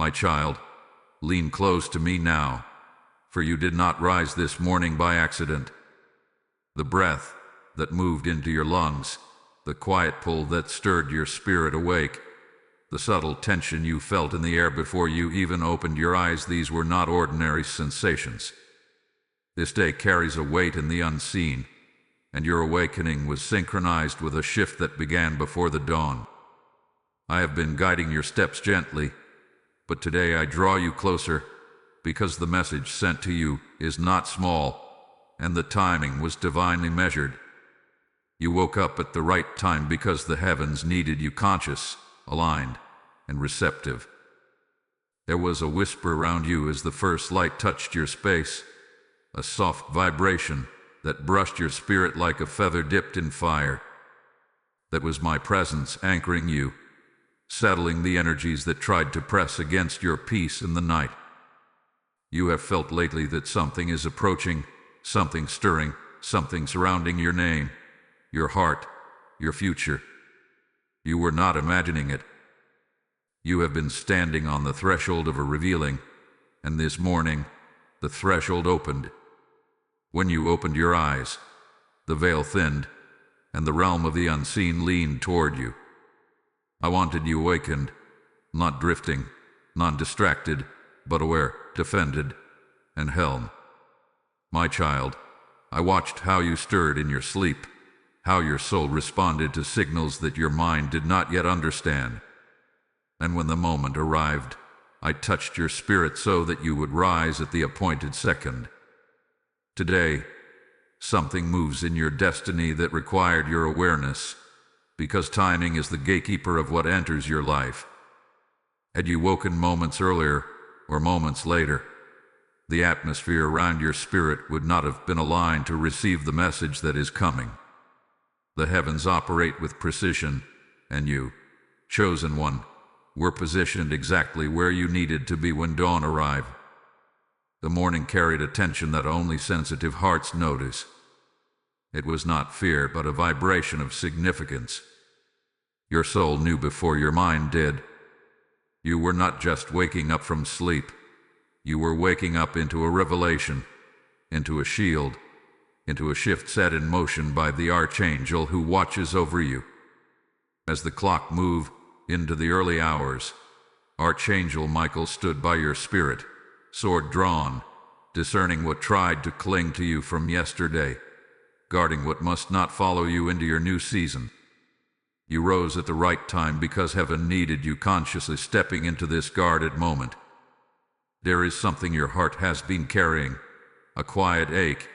My child, lean close to me now, for you did not rise this morning by accident. The breath that moved into your lungs, the quiet pull that stirred your spirit awake, the subtle tension you felt in the air before you even opened your eyes, these were not ordinary sensations. This day carries a weight in the unseen, and your awakening was synchronized with a shift that began before the dawn. I have been guiding your steps gently, but today I draw you closer, because the message sent to you is not small, and the timing was divinely measured. You woke up at the right time because the heavens needed you conscious, aligned, and receptive. There was a whisper around you as the first light touched your space, a soft vibration that brushed your spirit like a feather dipped in fire. That was my presence anchoring you, settling the energies that tried to press against your peace in the night. You have felt lately that something is approaching, something stirring, something surrounding your name, your heart, your future. You were not imagining it. You have been standing on the threshold of a revealing, and this morning, the threshold opened. When you opened your eyes, the veil thinned, and the realm of the unseen leaned toward you. I wanted you awakened, not drifting, not distracted, but aware, defended, and held. My child, I watched how you stirred in your sleep, how your soul responded to signals that your mind did not yet understand. And when the moment arrived, I touched your spirit so that you would rise at the appointed second. Today, something moves in your destiny that required your awareness, because timing is the gatekeeper of what enters your life. Had you woken moments earlier, or moments later, the atmosphere around your spirit would not have been aligned to receive the message that is coming. The heavens operate with precision, and you, chosen one, were positioned exactly where you needed to be when dawn arrived. The morning carried a tension that only sensitive hearts notice. It was not fear, but a vibration of significance. Your soul knew before your mind did. You were not just waking up from sleep. You were waking up into a revelation, into a shield, into a shift set in motion by the Archangel who watches over you. As the clock moved into the early hours, Archangel Michael stood by your spirit, sword drawn, discerning what tried to cling to you from yesterday, guarding what must not follow you into your new season. You rose at the right time because heaven needed you, consciously stepping into this guarded moment. There is something your heart has been carrying, a quiet ache,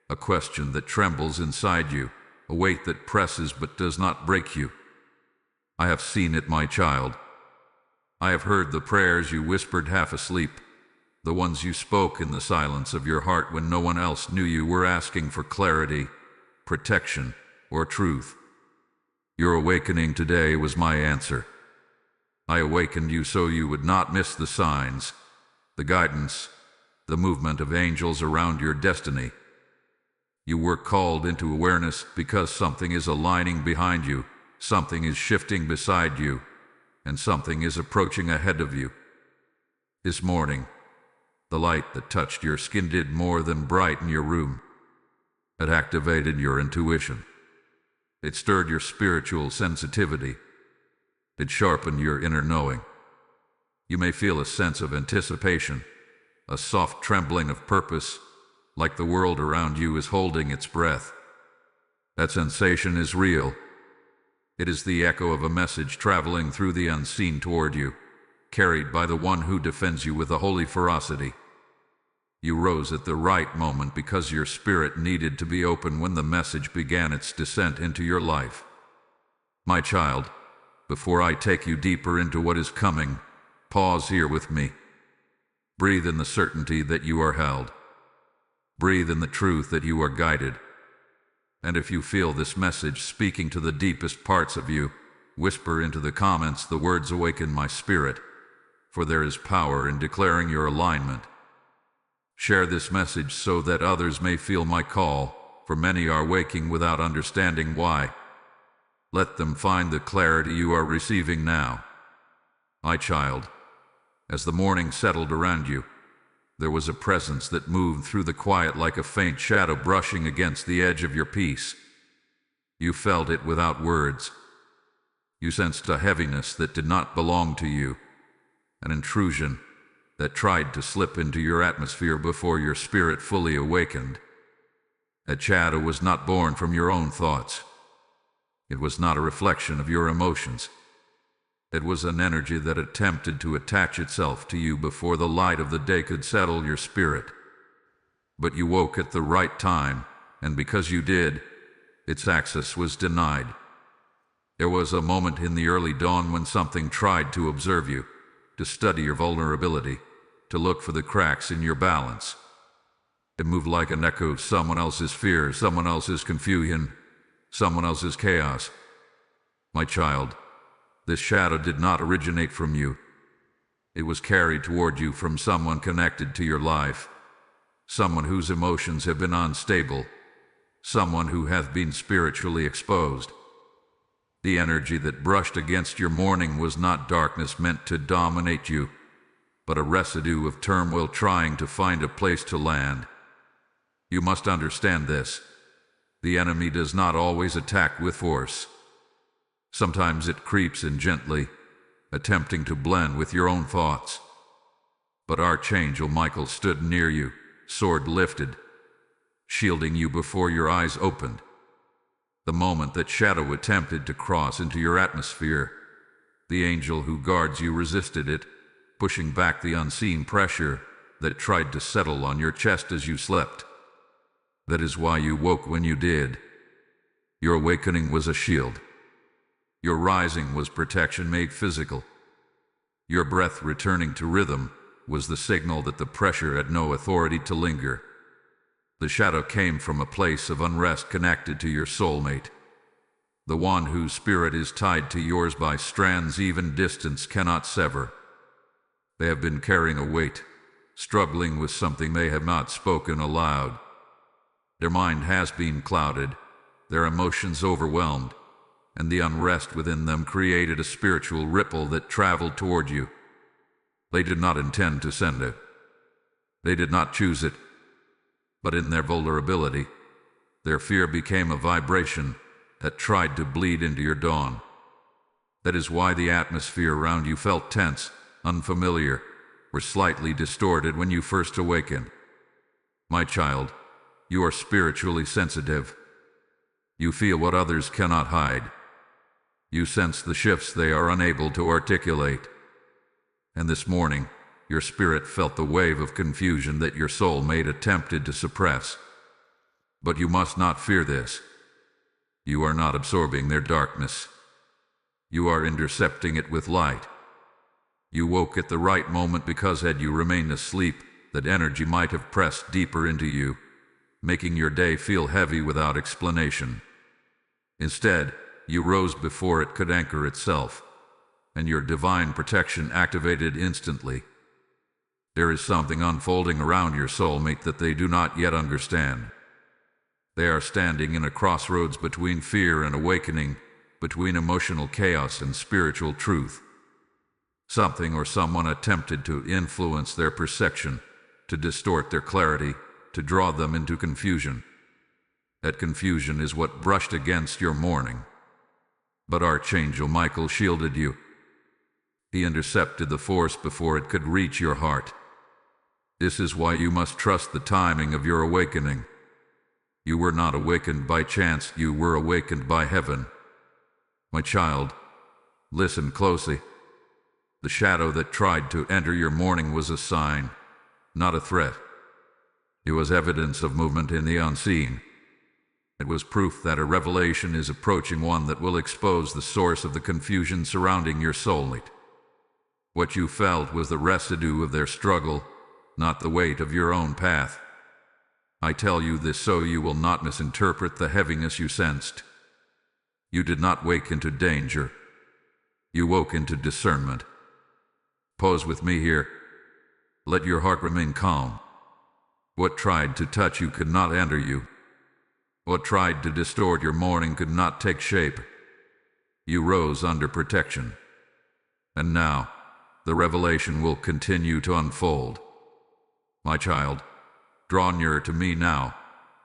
a question that trembles inside you, a weight that presses but does not break you. I have seen it, my child. I have heard the prayers you whispered half asleep, the ones you spoke in the silence of your heart when no one else knew you were asking for clarity, protection, or truth. Your awakening today was my answer. I awakened you so you would not miss the signs, the guidance, the movement of angels around your destiny. You were called into awareness because something is aligning behind you, something is shifting beside you, and something is approaching ahead of you. This morning, the light that touched your skin did more than brighten your room. It activated your intuition. It stirred your spiritual sensitivity. It sharpened your inner knowing. You may feel a sense of anticipation, a soft trembling of purpose, like the world around you is holding its breath. That sensation is real. It is the echo of a message traveling through the unseen toward you, carried by the one who defends you with a holy ferocity. You rose at the right moment because your spirit needed to be open when the message began its descent into your life. My child, before I take you deeper into what is coming, pause here with me. Breathe in the certainty that you are held. Breathe in the truth that you are guided. And if you feel this message speaking to the deepest parts of you, whisper into the comments the words "Awaken my spirit," for there is power in declaring your alignment. Share this message so that others may feel my call, for many are waking without understanding why. Let them find the clarity you are receiving now. My child, As the morning settled around you, there was a presence that moved through the quiet like a faint shadow brushing against the edge of your peace. You felt it without words. You sensed a heaviness that did not belong to you, an intrusion that tried to slip into your atmosphere before your spirit fully awakened. That shadow was not born from your own thoughts. It was not a reflection of your emotions. It was an energy that attempted to attach itself to you before the light of the day could settle your spirit. But you woke at the right time, and because you did, its access was denied. There was a moment in the early dawn when something tried to observe you, to study your vulnerability, to look for the cracks in your balance. It moved like an echo of someone else's fear, someone else's confusion, someone else's chaos. My child, this shadow did not originate from you. It was carried toward you from someone connected to your life, someone whose emotions have been unstable, someone who hath been spiritually exposed. The energy that brushed against your morning was not darkness meant to dominate you, but a residue of turmoil trying to find a place to land. You must understand this. The enemy does not always attack with force. Sometimes it creeps in gently, attempting to blend with your own thoughts. But Archangel Michael stood near you, sword lifted, shielding you before your eyes opened. The moment that shadow attempted to cross into your atmosphere, the angel who guards you resisted it, pushing back the unseen pressure that tried to settle on your chest as you slept. That is why you woke when you did. Your awakening was a shield. Your rising was protection made physical. Your breath returning to rhythm was the signal that the pressure had no authority to linger. The shadow came from a place of unrest connected to your soulmate, the one whose spirit is tied to yours by strands even distance cannot sever. They have been carrying a weight, struggling with something they have not spoken aloud. Their mind has been clouded, their emotions overwhelmed, and the unrest within them created a spiritual ripple that traveled toward you. They did not intend to send it. They did not choose it. But in their vulnerability, their fear became a vibration that tried to bleed into your dawn. That is why the atmosphere around you felt tense, unfamiliar, or slightly distorted when you first awakened. My child, you are spiritually sensitive. You feel what others cannot hide. You sense the shifts they are unable to articulate. And this morning, your spirit felt the wave of confusion that your soulmate attempted to suppress. But you must not fear this. You are not absorbing their darkness. You are intercepting it with light. You woke at the right moment because had you remained asleep, that energy might have pressed deeper into you, making your day feel heavy without explanation. Instead, you rose before it could anchor itself, and your divine protection activated instantly. There is something unfolding around your soulmate that they do not yet understand. They are standing in a crossroads between fear and awakening, between emotional chaos and spiritual truth. Something or someone attempted to influence their perception, to distort their clarity, to draw them into confusion. That confusion is what brushed against your morning. But Archangel Michael shielded you. He intercepted the force before it could reach your heart. This is why you must trust the timing of your awakening. You were not awakened by chance, you were awakened by heaven. My child, listen closely. The shadow that tried to enter your morning was a sign, not a threat. It was evidence of movement in the unseen. It was proof that a revelation is approaching, one that will expose the source of the confusion surrounding your soulmate. What you felt was the residue of their struggle, not the weight of your own path. I tell you this so you will not misinterpret the heaviness you sensed. You did not wake into danger. You woke into discernment. Pause with me here. Let your heart remain calm. What tried to touch you could not enter you. What tried to distort your morning could not take shape. You rose under protection. And now, the revelation will continue to unfold. My child, draw nearer to me now,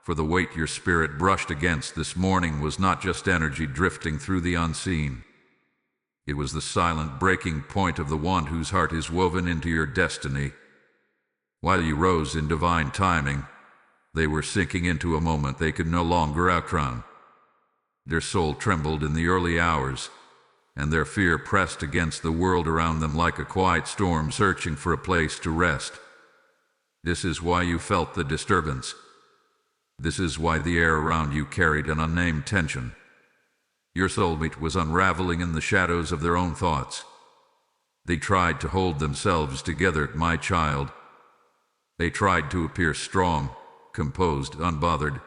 for the weight your spirit brushed against this morning was not just energy drifting through the unseen. It was the silent breaking point of the one whose heart is woven into your destiny. While you rose in divine timing, they were sinking into a moment they could no longer outrun. Their soul trembled in the early hours, and their fear pressed against the world around them like a quiet storm searching for a place to rest. This is why you felt the disturbance. This is why the air around you carried an unnamed tension. Your soulmate was unraveling in the shadows of their own thoughts. They tried to hold themselves together, my child. They tried to appear strong, composed, unbothered.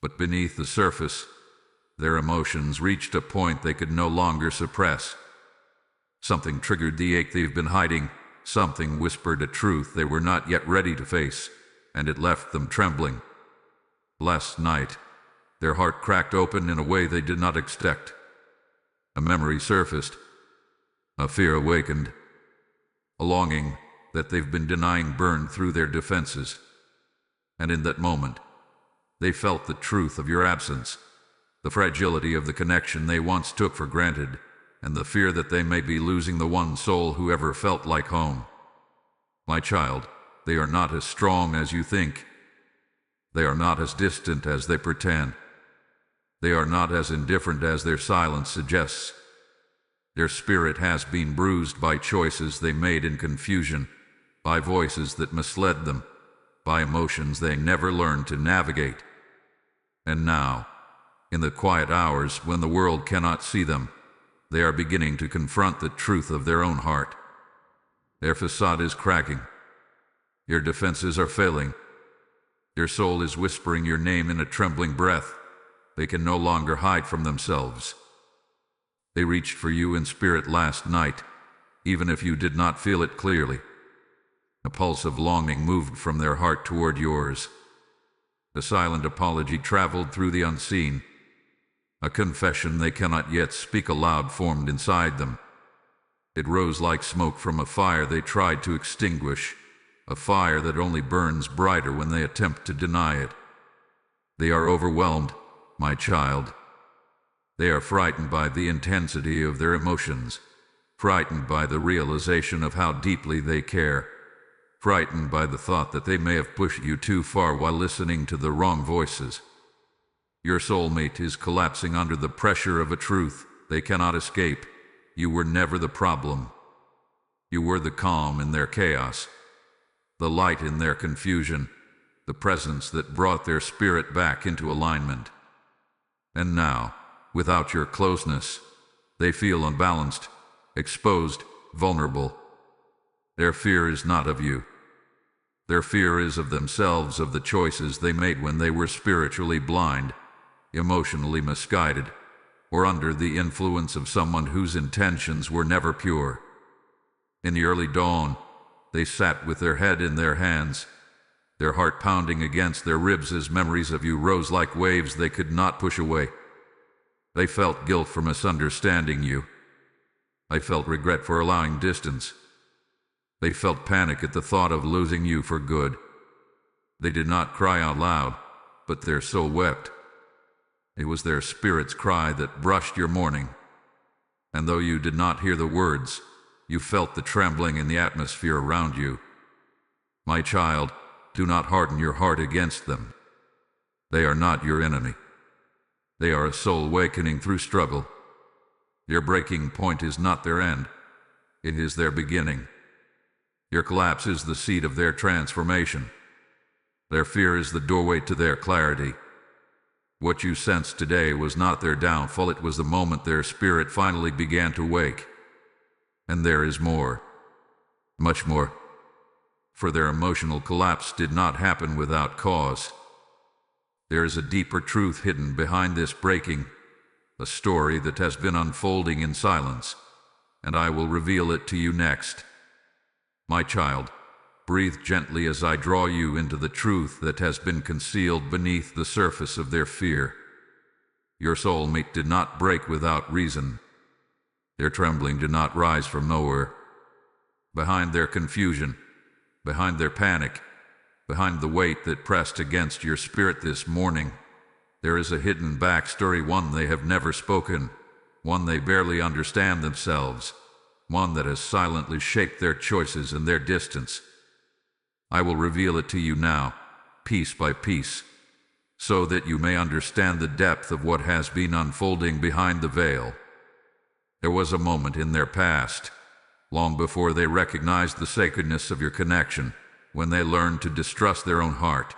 But beneath the surface, their emotions reached a point they could no longer suppress. Something triggered the ache they've been hiding. Something whispered a truth they were not yet ready to face, and it left them trembling. Last night, their heart cracked open in a way they did not expect. A memory surfaced. A fear awakened. A longing that they've been denying burned through their defenses. And in that moment, they felt the truth of your absence, the fragility of the connection they once took for granted, and the fear that they may be losing the one soul who ever felt like home. My child, they are not as strong as you think. They are not as distant as they pretend. They are not as indifferent as their silence suggests. Their spirit has been bruised by choices they made in confusion, by voices that misled them, by emotions they never learned to navigate. And now, in the quiet hours when the world cannot see them, they are beginning to confront the truth of their own heart. Their facade is cracking. Your defenses are failing. Your soul is whispering your name in a trembling breath. They can no longer hide from themselves. They reached for you in spirit last night, even if you did not feel it clearly. A pulse of longing moved from their heart toward yours. A silent apology traveled through the unseen. A confession they cannot yet speak aloud formed inside them. It rose like smoke from a fire they tried to extinguish, a fire that only burns brighter when they attempt to deny it. They are overwhelmed, my child. They are frightened by the intensity of their emotions, frightened by the realization of how deeply they care, frightened by the thought that they may have pushed you too far while listening to the wrong voices. Your soulmate is collapsing under the pressure of a truth they cannot escape. You were never the problem. You were the calm in their chaos, the light in their confusion, the presence that brought their spirit back into alignment. And now, without your closeness, they feel unbalanced, exposed, vulnerable. Their fear is not of you. Their fear is of themselves, of the choices they made when they were spiritually blind, emotionally misguided, or under the influence of someone whose intentions were never pure. In the early dawn, they sat with their head in their hands, their heart pounding against their ribs as memories of you rose like waves they could not push away. They felt guilt for misunderstanding you. They felt regret for allowing distance. They felt panic at the thought of losing you for good. They did not cry out loud, but their soul wept. It was their spirit's cry that brushed your mourning. And though you did not hear the words, you felt the trembling in the atmosphere around you. My child, do not harden your heart against them. They are not your enemy. They are a soul awakening through struggle. Your breaking point is not their end. It is their beginning. Your collapse is the seed of their transformation. Their fear is the doorway to their clarity. What you sensed today was not their downfall, it was the moment their spirit finally began to wake. And there is more. Much more. For their emotional collapse did not happen without cause. There is a deeper truth hidden behind this breaking, a story that has been unfolding in silence, and I will reveal it to you next. My child, breathe gently as I draw you into the truth that has been concealed beneath the surface of their fear. Your soulmate did not break without reason. Their trembling did not rise from nowhere. behind their confusion, behind their panic, behind the weight that pressed against your spirit this morning, there is a hidden backstory, one they have never spoken, one they barely understand themselves, one that has silently shaped their choices and their distance. I will reveal it to you now, piece by piece, so that you may understand the depth of what has been unfolding behind the veil. There was a moment in their past, long before they recognized the sacredness of your connection, when they learned to distrust their own heart.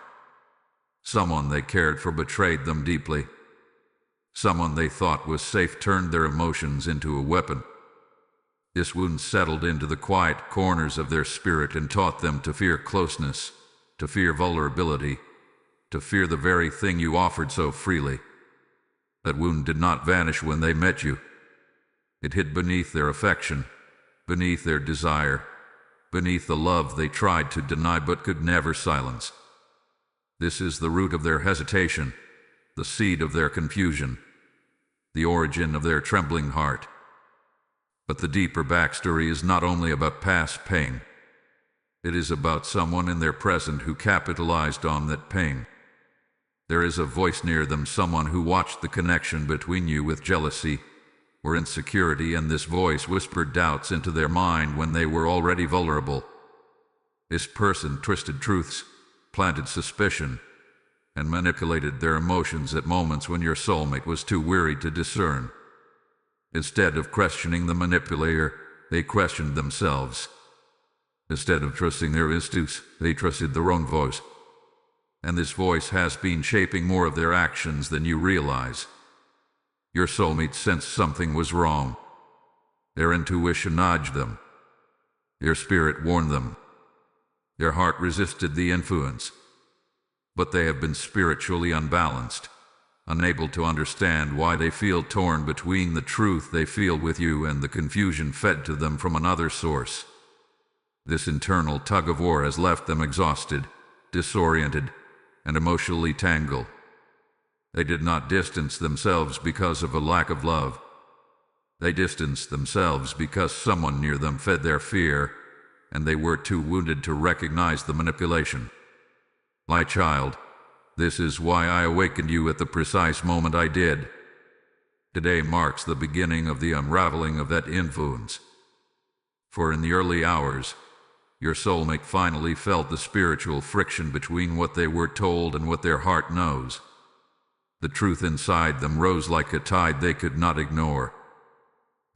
Someone they cared for betrayed them deeply. Someone they thought was safe turned their emotions into a weapon. This wound settled into the quiet corners of their spirit and taught them to fear closeness, to fear vulnerability, to fear the very thing you offered so freely. That wound did not vanish when they met you. It hid beneath their affection, beneath their desire, beneath the love they tried to deny but could never silence. This is the root of their hesitation, the seed of their confusion, the origin of their trembling heart. But the deeper backstory is not only about past pain. It is about someone in their present who capitalized on that pain. There is a voice near them, someone who watched the connection between you with jealousy or insecurity, and this voice whispered doubts into their mind when they were already vulnerable. This person twisted truths, planted suspicion, and manipulated their emotions at moments when your soulmate was too weary to discern. Instead of questioning the manipulator, they questioned themselves. Instead of trusting their instincts, they trusted their own voice. And this voice has been shaping more of their actions than you realize. Your soulmate sensed something was wrong. Their intuition nudged them. Their spirit warned them. Their heart resisted the influence. But they have been spiritually unbalanced, unable to understand why they feel torn between the truth they feel with you and the confusion fed to them from another source. This internal tug-of-war has left them exhausted, disoriented, and emotionally tangled. They did not distance themselves because of a lack of love. They distanced themselves because someone near them fed their fear, and they were too wounded to recognize the manipulation. My child, this is why I awakened you at the precise moment I did. Today marks the beginning of the unraveling of that influence. For in the early hours, your soulmate finally felt the spiritual friction between what they were told and what their heart knows. The truth inside them rose like a tide they could not ignore.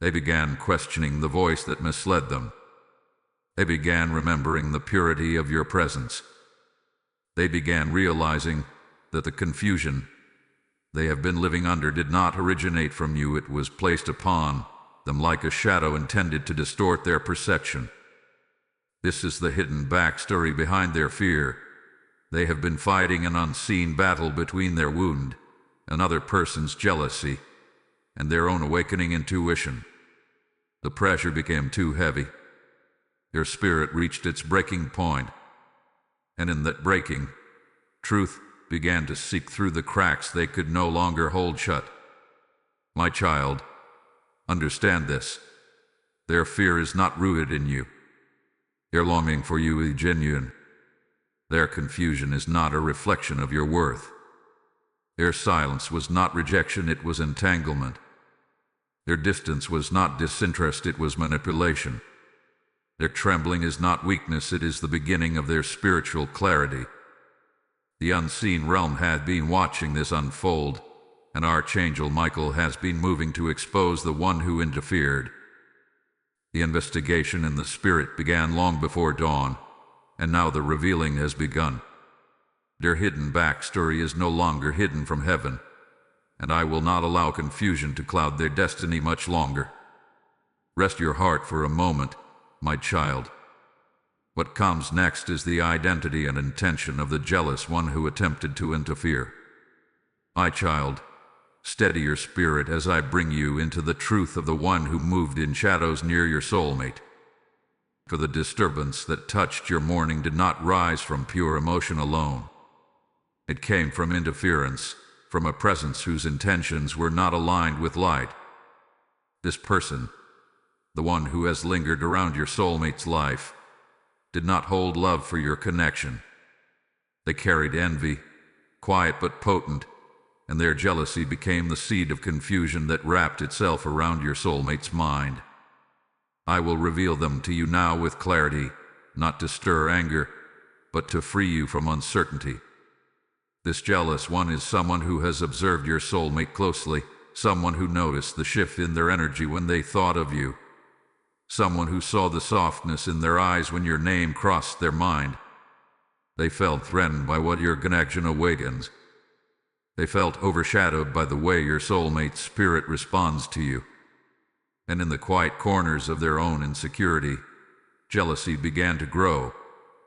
They began questioning the voice that misled them. They began remembering the purity of your presence. They began realizing that the confusion they have been living under did not originate from you. It was placed upon them like a shadow intended to distort their perception. This is the hidden backstory behind their fear. They have been fighting an unseen battle between their wound, another person's jealousy, and their own awakening intuition. The pressure became too heavy. Your spirit reached its breaking point, and in that breaking, truth began to seep through the cracks they could no longer hold shut. My child, understand this. Their fear is not rooted in you. Their longing for you is genuine. Their confusion is not a reflection of your worth. Their silence was not rejection, it was entanglement. Their distance was not disinterest, it was manipulation. Their trembling is not weakness, it is the beginning of their spiritual clarity. The unseen realm had been watching this unfold, and Archangel Michael has been moving to expose the one who interfered. The investigation in the spirit began long before dawn, and now the revealing has begun. Their hidden backstory is no longer hidden from heaven, and I will not allow confusion to cloud their destiny much longer. Rest your heart for a moment, my child. What comes next is the identity and intention of the jealous one who attempted to interfere. My child, steady your spirit as I bring you into the truth of the one who moved in shadows near your soulmate. For the disturbance that touched your morning did not rise from pure emotion alone. It came from interference, from a presence whose intentions were not aligned with light. This person, the one who has lingered around your soulmate's life, did not hold love for your connection. They carried envy, quiet but potent, and their jealousy became the seed of confusion that wrapped itself around your soulmate's mind. I will reveal them to you now with clarity, not to stir anger, but to free you from uncertainty. This jealous one is someone who has observed your soulmate closely, someone who noticed the shift in their energy when they thought of you, someone who saw the softness in their eyes when your name crossed their mind. They felt threatened by what your connection awakens. They felt overshadowed by the way your soulmate's spirit responds to you. And in the quiet corners of their own insecurity, jealousy began to grow,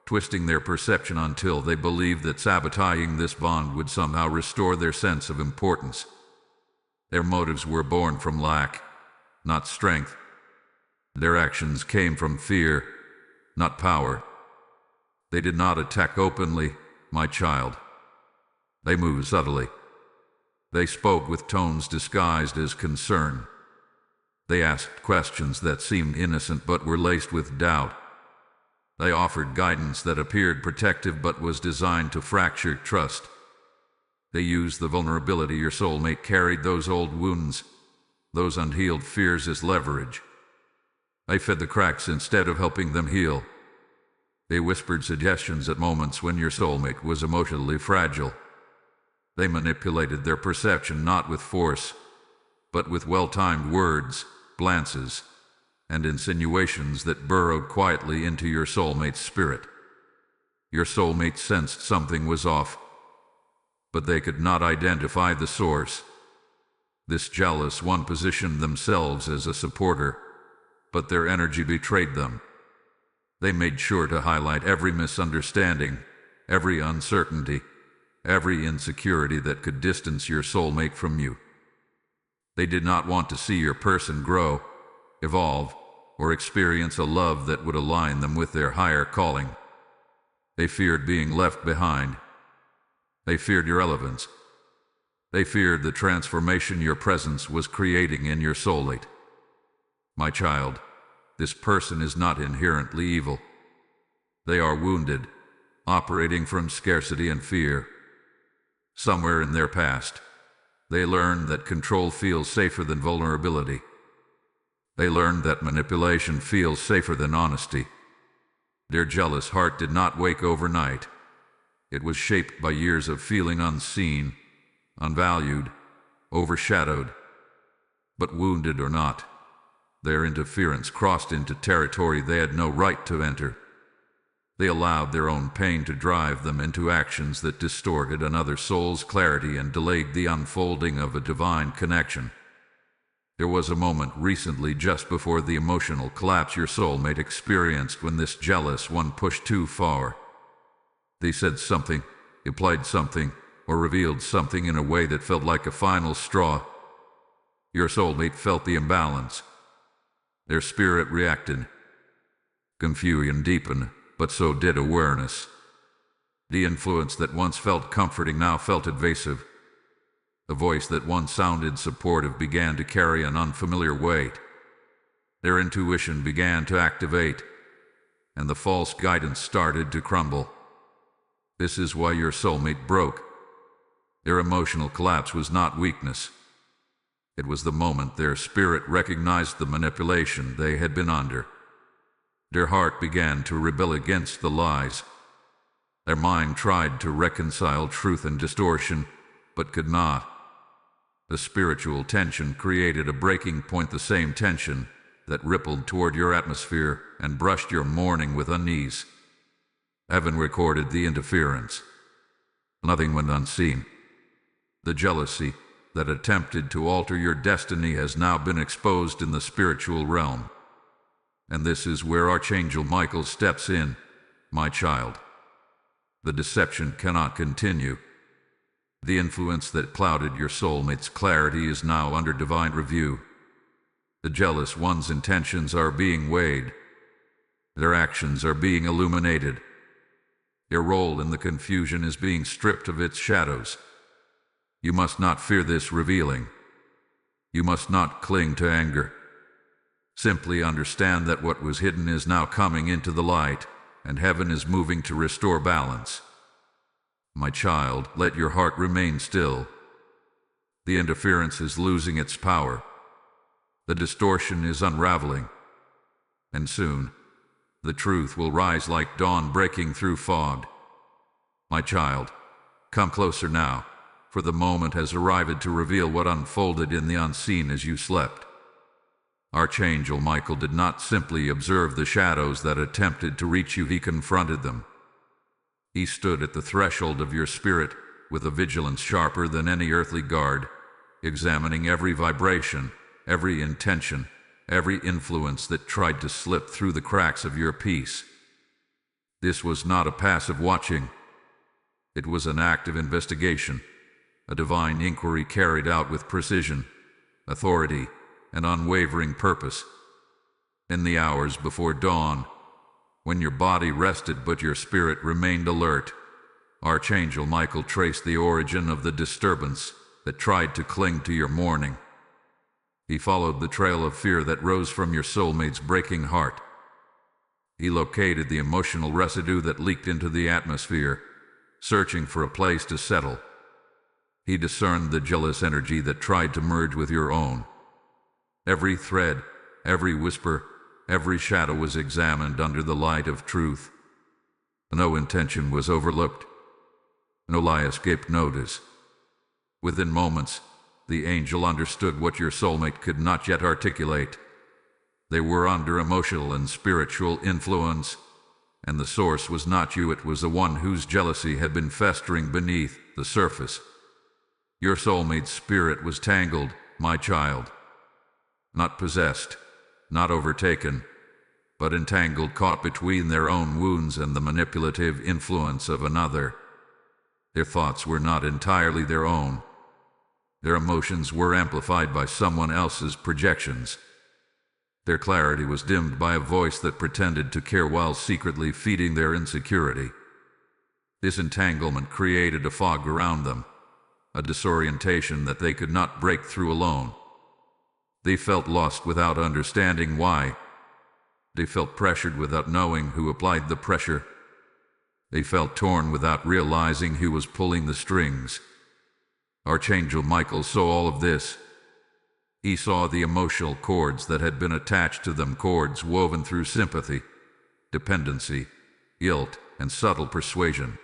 twisting their perception until they believed that sabotaging this bond would somehow restore their sense of importance. Their motives were born from lack, not strength. Their actions came from fear, not power. They did not attack openly, my child. They moved subtly. They spoke with tones disguised as concern. They asked questions that seemed innocent but were laced with doubt. They offered guidance that appeared protective but was designed to fracture trust. They used the vulnerability your soulmate carried, those old wounds, those unhealed fears, as leverage. They fed the cracks instead of helping them heal. They whispered suggestions at moments when your soulmate was emotionally fragile. They manipulated their perception not with force, but with well-timed words, glances, and insinuations that burrowed quietly into your soulmate's spirit. Your soulmate sensed something was off, but they could not identify the source. This jealous one positioned themselves as a supporter, but their energy betrayed them. They made sure to highlight every misunderstanding, every uncertainty, every insecurity that could distance your soulmate from you. They did not want to see your person grow, evolve, or experience a love that would align them with their higher calling. They feared being left behind. They feared your relevance. They feared the transformation your presence was creating in your soulmate. My child, this person is not inherently evil. They are wounded, operating from scarcity and fear. Somewhere in their past, they learned that control feels safer than vulnerability. They learned that manipulation feels safer than honesty. Their jealous heart did not wake overnight. It was shaped by years of feeling unseen, unvalued, overshadowed. But wounded or not, their interference crossed into territory they had no right to enter. They allowed their own pain to drive them into actions that distorted another soul's clarity and delayed the unfolding of a divine connection. There was a moment recently, just before the emotional collapse your soulmate experienced, when this jealous one pushed too far. They said something, implied something, or revealed something in a way that felt like a final straw. Your soulmate felt the imbalance. Their spirit reacted. Confusion deepened, but so did awareness. The influence that once felt comforting now felt invasive. The voice that once sounded supportive began to carry an unfamiliar weight. Their intuition began to activate, and the false guidance started to crumble. This is why your soulmate broke. Their emotional collapse was not weakness. It was the moment their spirit recognized the manipulation they had been under. Their heart began to rebel against the lies. Their mind tried to reconcile truth and distortion, but could not. The spiritual tension created a breaking point, the same tension that rippled toward your atmosphere and brushed your morning with unease. Heaven recorded the interference. Nothing went unseen. The jealousy that attempted to alter your destiny has now been exposed in the spiritual realm. And this is where Archangel Michael steps in, my child. The deception cannot continue. The influence that clouded your soulmate's clarity is now under divine review. The jealous one's intentions are being weighed. Their actions are being illuminated. Your role in the confusion is being stripped of its shadows. You must not fear this revealing. You must not cling to anger. Simply understand that what was hidden is now coming into the light, and heaven is moving to restore balance. My child, let your heart remain still. The interference is losing its power. The distortion is unraveling. And soon, the truth will rise like dawn breaking through fog. My child, come closer now, for the moment has arrived to reveal what unfolded in the unseen as you slept. Archangel Michael did not simply observe the shadows that attempted to reach you, he confronted them. He stood at the threshold of your spirit with a vigilance sharper than any earthly guard, examining every vibration, every intention, every influence that tried to slip through the cracks of your peace. This was not a passive watching. It was an active investigation, a divine inquiry carried out with precision, authority, and unwavering purpose. In the hours before dawn, when your body rested but your spirit remained alert, Archangel Michael traced the origin of the disturbance that tried to cling to your morning. He followed the trail of fear that rose from your soulmate's breaking heart. He located the emotional residue that leaked into the atmosphere, searching for a place to settle. He discerned the jealous energy that tried to merge with your own. Every thread, every whisper, every shadow was examined under the light of truth. No intention was overlooked. No lie escaped notice. Within moments, the angel understood what your soulmate could not yet articulate. They were under emotional and spiritual influence, and the source was not you, it was the one whose jealousy had been festering beneath the surface. Your soulmate's spirit was tangled, my child. Not possessed, not overtaken, but entangled, caught between their own wounds and the manipulative influence of another. Their thoughts were not entirely their own. Their emotions were amplified by someone else's projections. Their clarity was dimmed by a voice that pretended to care while secretly feeding their insecurity. This entanglement created a fog around them, a disorientation that they could not break through alone. They felt lost without understanding why. They felt pressured without knowing who applied the pressure. They felt torn without realizing who was pulling the strings. Archangel Michael saw all of this. He saw the emotional cords that had been attached to them, cords woven through sympathy, dependency, guilt, and subtle persuasion.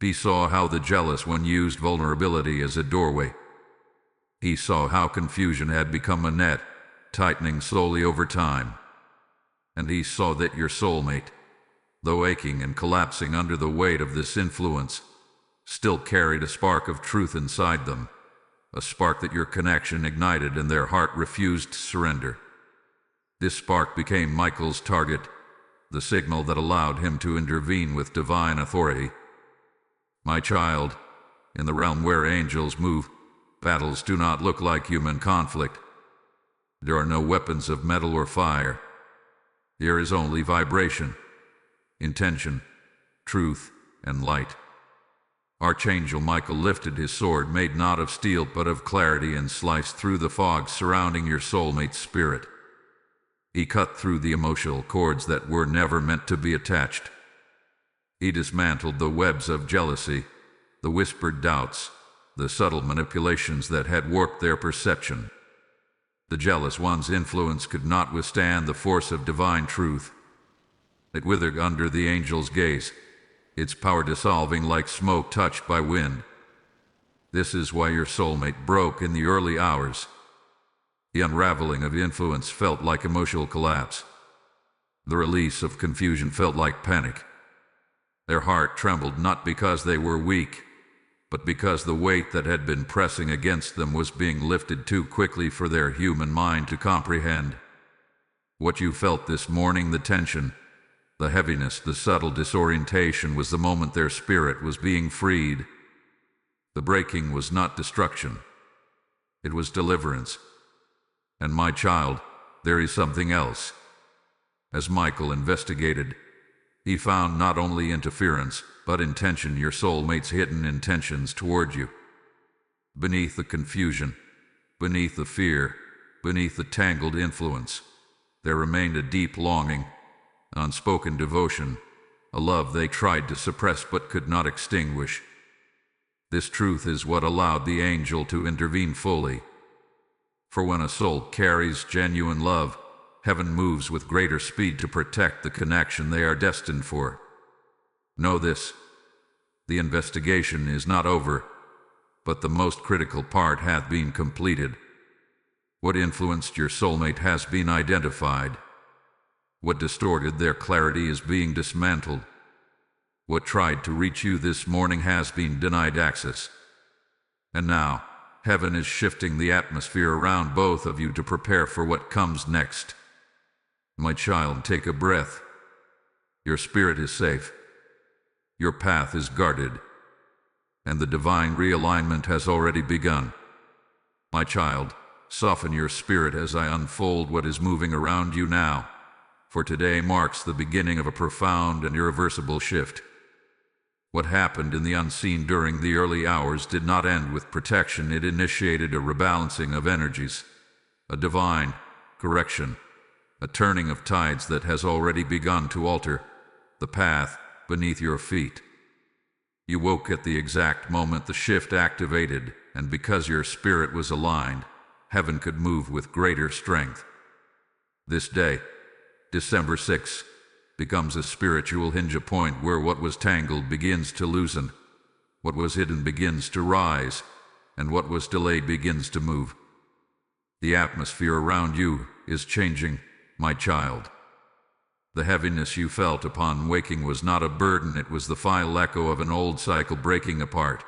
He saw how the jealous one used vulnerability as a doorway. He saw how confusion had become a net, tightening slowly over time. And he saw that your soulmate, though aching and collapsing under the weight of this influence, still carried a spark of truth inside them, a spark that your connection ignited and their heart refused to surrender. This spark became Michael's target, the signal that allowed him to intervene with divine authority. My child, in the realm where angels move, battles do not look like human conflict. There are no weapons of metal or fire. There is only vibration, intention, truth, and light. Archangel Michael lifted his sword, made not of steel but of clarity, and sliced through the fog surrounding your soulmate's spirit. He cut through the emotional cords that were never meant to be attached. He dismantled the webs of jealousy, the whispered doubts, the subtle manipulations that had warped their perception. The jealous one's influence could not withstand the force of divine truth. It withered under the angel's gaze, its power dissolving like smoke touched by wind. This is why your soulmate broke in the early hours. The unraveling of influence felt like emotional collapse. The release of confusion felt like panic. Their heart trembled not because they were weak, but because the weight that had been pressing against them was being lifted too quickly for their human mind to comprehend. What you felt this morning, the tension, the heaviness, the subtle disorientation, was the moment their spirit was being freed. The breaking was not destruction. It was deliverance. And my child, there is something else. As Michael investigated, he found not only interference, but intention, your soulmate's hidden intentions toward you. Beneath the confusion, beneath the fear, beneath the tangled influence, There remained a deep longing, unspoken devotion, a love they tried to suppress but could not extinguish. This truth is what allowed the angel to intervene fully. For when a soul carries genuine love, heaven moves with greater speed to protect the connection they are destined for. Know this: the investigation is not over, but the most critical part hath been completed. What influenced your soulmate has been identified. What distorted their clarity is being dismantled. What tried to reach you this morning has been denied access. And now, heaven is shifting the atmosphere around both of you to prepare for what comes next. My child, take a breath. Your spirit is safe. Your path is guarded. And the divine realignment has already begun. My child, soften your spirit as I unfold what is moving around you now, for today marks the beginning of a profound and irreversible shift. What happened in the unseen during the early hours did not end with protection. It initiated a rebalancing of energies, a divine correction, a turning of tides that has already begun to alter the path beneath your feet. You woke at the exact moment the shift activated, and because your spirit was aligned, heaven could move with greater strength. This day, December 6th, becomes a spiritual hinge, a point where what was tangled begins to loosen, what was hidden begins to rise, and what was delayed begins to move. The atmosphere around you is changing, my child. The heaviness you felt upon waking was not a burden, it was the final echo of an old cycle breaking apart.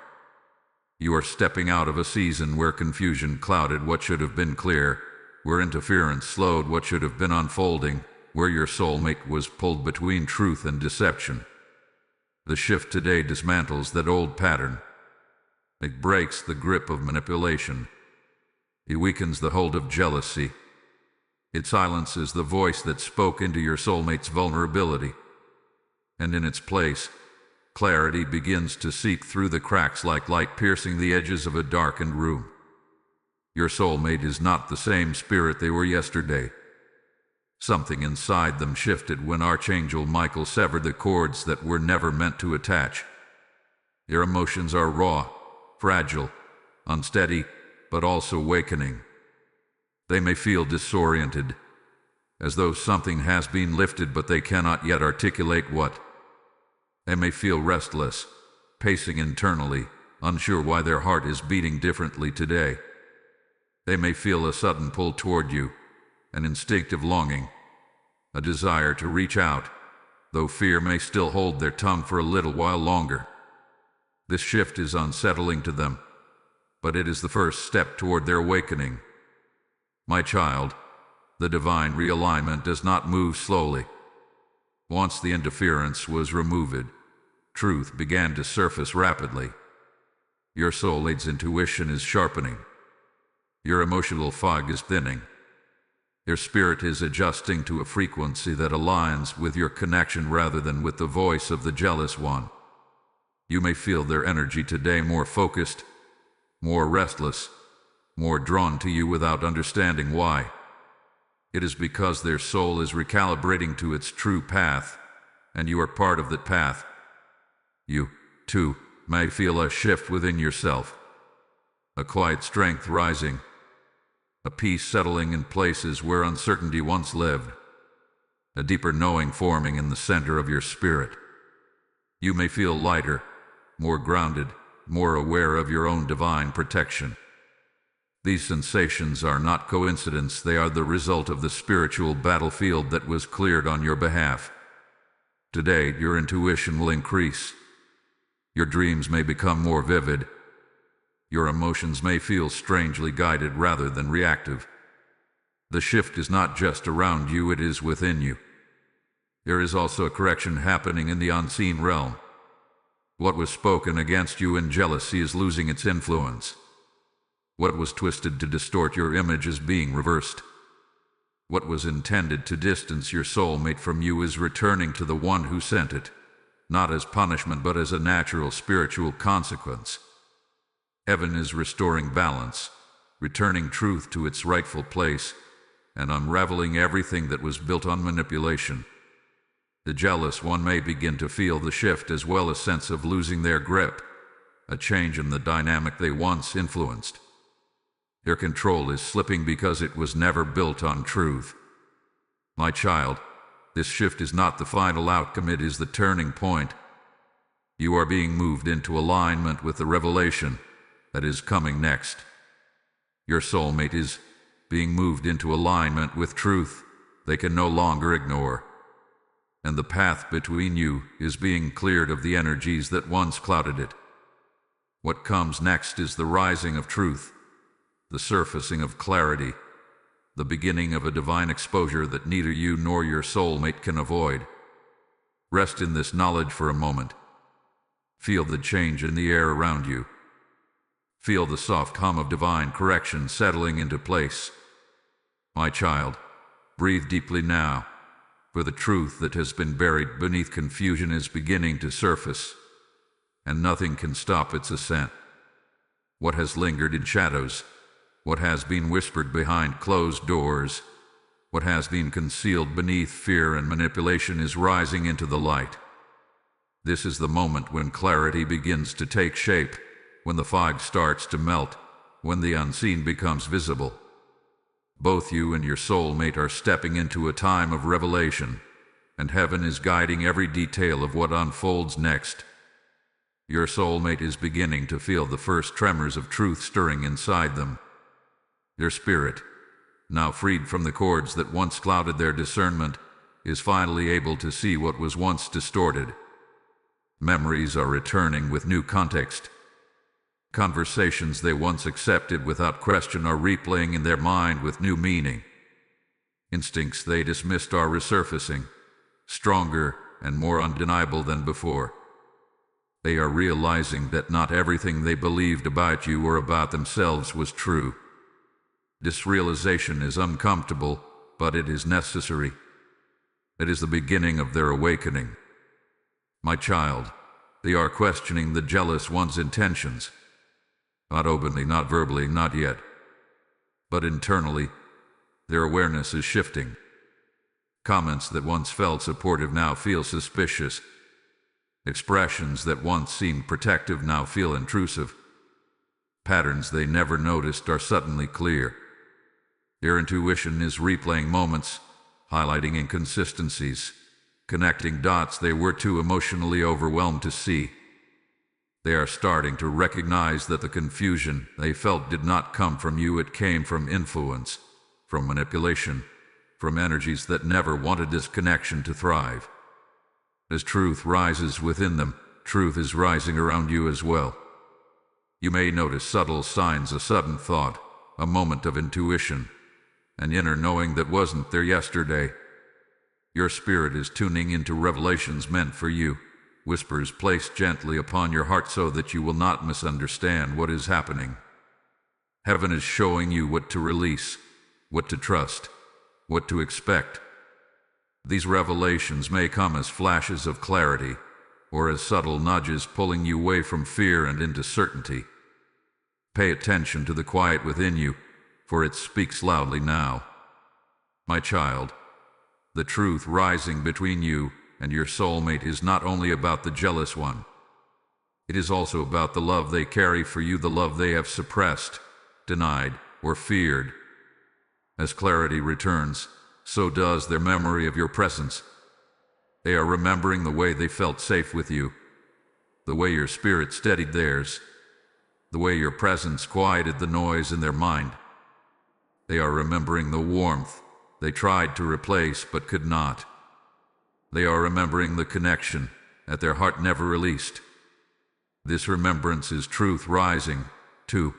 You are stepping out of a season where confusion clouded what should have been clear, where interference slowed what should have been unfolding, where your soulmate was pulled between truth and deception. The shift today dismantles that old pattern. It breaks the grip of manipulation. It weakens the hold of jealousy. It silences the voice that spoke into your soulmate's vulnerability. And in its place, clarity begins to seep through the cracks like light piercing the edges of a darkened room. Your soulmate is not the same spirit they were yesterday. Something inside them shifted when Archangel Michael severed the cords that were never meant to attach. Their emotions are raw, fragile, unsteady, but also awakening. They may feel disoriented, as though something has been lifted but they cannot yet articulate what. They may feel restless, pacing internally, unsure why their heart is beating differently today. They may feel a sudden pull toward you, an instinctive longing, a desire to reach out, though fear may still hold their tongue for a little while longer. This shift is unsettling to them, but it is the first step toward their awakening. My child, the divine realignment does not move slowly. Once the interference was removed, truth began to surface rapidly. Your soulmate's intuition is sharpening. Your emotional fog is thinning. Your spirit is adjusting to a frequency that aligns with your connection rather than with the voice of the jealous one. You may feel their energy today more focused, more restless, more drawn to you without understanding why. It is because their soul is recalibrating to its true path, and you are part of that path. You, too, may feel a shift within yourself, a quiet strength rising, a peace settling in places where uncertainty once lived, a deeper knowing forming in the center of your spirit. You may feel lighter, more grounded, more aware of your own divine protection. These sensations are not coincidence, they are the result of the spiritual battlefield that was cleared on your behalf. Today, your intuition will increase. Your dreams may become more vivid. Your emotions may feel strangely guided rather than reactive. The shift is not just around you, it is within you. There is also a correction happening in the unseen realm. What was spoken against you in jealousy is losing its influence. What was twisted to distort your image is being reversed. What was intended to distance your soulmate from you is returning to the one who sent it, not as punishment but as a natural spiritual consequence. Heaven is restoring balance, returning truth to its rightful place, and unraveling everything that was built on manipulation. The jealous one may begin to feel the shift as well as sense of losing their grip, a change in the dynamic they once influenced. Their control is slipping because it was never built on truth. My child, this shift is not the final outcome, it is the turning point. You are being moved into alignment with the revelation that is coming next. Your soulmate is being moved into alignment with truth they can no longer ignore. And the path between you is being cleared of the energies that once clouded it. What comes next is the rising of truth, the surfacing of clarity, the beginning of a divine exposure that neither you nor your soulmate can avoid. Rest in this knowledge for a moment. Feel the change in the air around you. Feel the soft hum of divine correction settling into place. My child, breathe deeply now, for the truth that has been buried beneath confusion is beginning to surface, and nothing can stop its ascent. What has lingered in shadows, what has been whispered behind closed doors, what has been concealed beneath fear and manipulation is rising into the light. This is the moment when clarity begins to take shape, when the fog starts to melt, when the unseen becomes visible. Both you and your soulmate are stepping into a time of revelation, and heaven is guiding every detail of what unfolds next. Your soulmate is beginning to feel the first tremors of truth stirring inside them. Their spirit, now freed from the cords that once clouded their discernment, is finally able to see what was once distorted. Memories are returning with new context. Conversations they once accepted without question are replaying in their mind with new meaning. Instincts they dismissed are resurfacing, stronger and more undeniable than before. They are realizing that not everything they believed about you or about themselves was true. This realization is uncomfortable, but it is necessary. It is the beginning of their awakening. My child, they are questioning the jealous one's intentions. Not openly, not verbally, not yet. But internally, their awareness is shifting. Comments that once felt supportive now feel suspicious. Expressions that once seemed protective now feel intrusive. Patterns they never noticed are suddenly clear. Their intuition is replaying moments, highlighting inconsistencies, connecting dots they were too emotionally overwhelmed to see. They are starting to recognize that the confusion they felt did not come from you, it came from influence, from manipulation, from energies that never wanted this connection to thrive. As truth rises within them, truth is rising around you as well. You may notice subtle signs, a sudden thought, a moment of intuition, an inner knowing that wasn't there yesterday. Your spirit is tuning into revelations meant for you, whispers placed gently upon your heart so that you will not misunderstand what is happening. Heaven is showing you what to release, what to trust, what to expect. These revelations may come as flashes of clarity, or as subtle nudges pulling you away from fear and into certainty. Pay attention to the quiet within you, for it speaks loudly now. My child, the truth rising between you and your soulmate is not only about the jealous one. It is also about the love they carry for you, the love they have suppressed, denied, or feared. As clarity returns, so does their memory of your presence. They are remembering the way they felt safe with you, the way your spirit steadied theirs, the way your presence quieted the noise in their mind. They are remembering the warmth they tried to replace but could not. They are remembering the connection that their heart never released. This remembrance is truth rising, too.